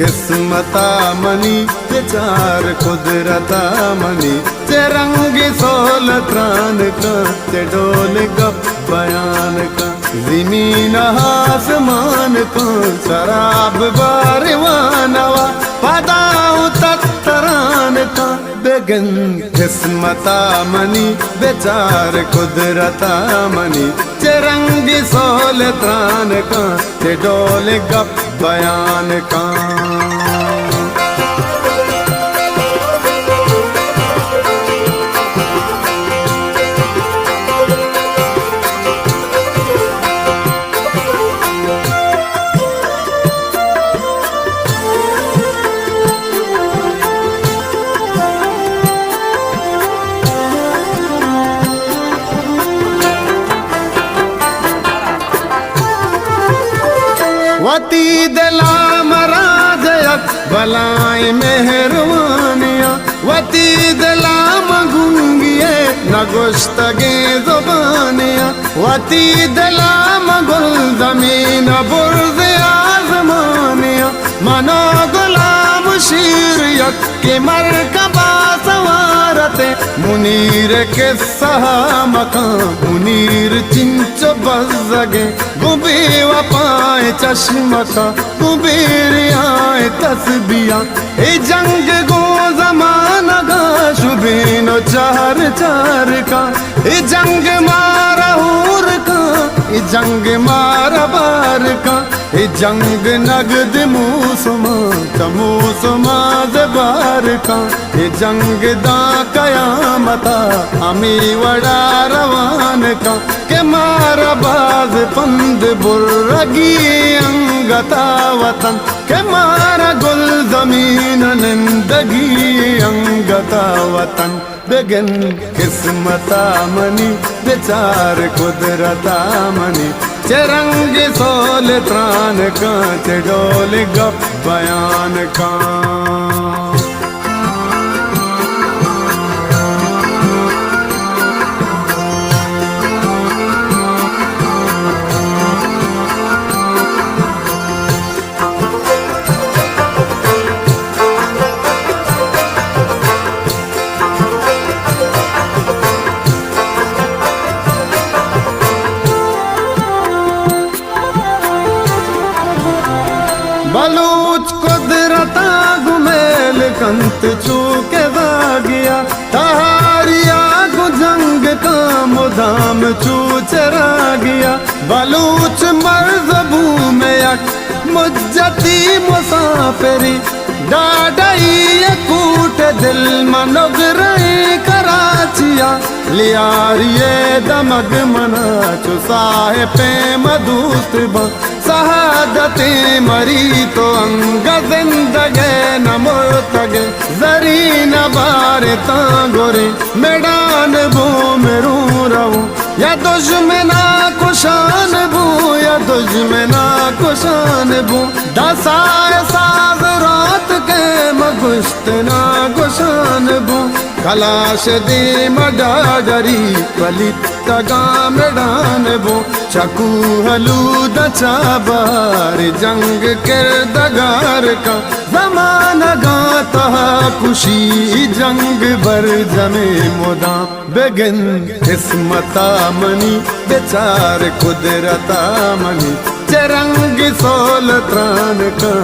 किस्मता money बेचार कुदरता money रंग soul त्रान का डोल गप बयान का जमीन आसमान को शराब बारवानवा पदाऊ तरान का बेगन किस्मता मनी बेचार कुदरता मनी रंग सोल त्रान का डोल गप बयान का। वती दिला मराजयक भलाई मेहरबानिया वती दिला मगुंगिए न गुश्तगे जुबानिया वती दिला मगुल जमीन बुर्ज आजमानिया मनो गुलाम शीर यक के मरकबा सवारते मुनीर के सहा मकान मुनीर चिंच बज़गे गुबे वपाए चश्म का गुबेर आए तस्बिया ए जंग गो जमाना गा शुबेनो चार चार का ए जंग मारा हूर का ए जंग मारा बार का ए जंग नगद मूसमा तमूसमा जबार का ए जंग दा कयामता अमी वड़ा रवान का के मारा बाज पंद बुर्रगी अंगता वतन के मारा गुल जमीन निंदगी अंगता वतन बेगन किस्मता मनी बेचार कुदरता मनी रंग सोल त्रान का डोल गप बयान का। बलूच कुदरता गुमेल कंत चूके दागिया तहारिया गु जंग का मुदाम चूचरा गया बलूच मर्जबू में यक मुज्जती मुसाफिरी डाडई कूट दिल मनोग रही कराचिया लियारिये दमग मना चुसाहे पे मधुस्त शहादते मरी तो अंग जिंदगे न मुर्तगे जरी न बारे तांगोरे मैदान बो मेरू रहूं या दुश्मना कुशान बो या दुश्मना कुशान बो दसाए साज रात के मगुश्त ना कुशान बो कलाश दे मडाडरी पलित तगा मैदान बो चकू हलूद चाबार जंग किरदगार का जमाना गाता खुशी जंग भर जमे मुदा बेगन किस्मता मनी बेचार कुदरता मनी रंग सोल त्रान का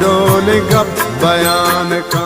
डोल गप बयान का।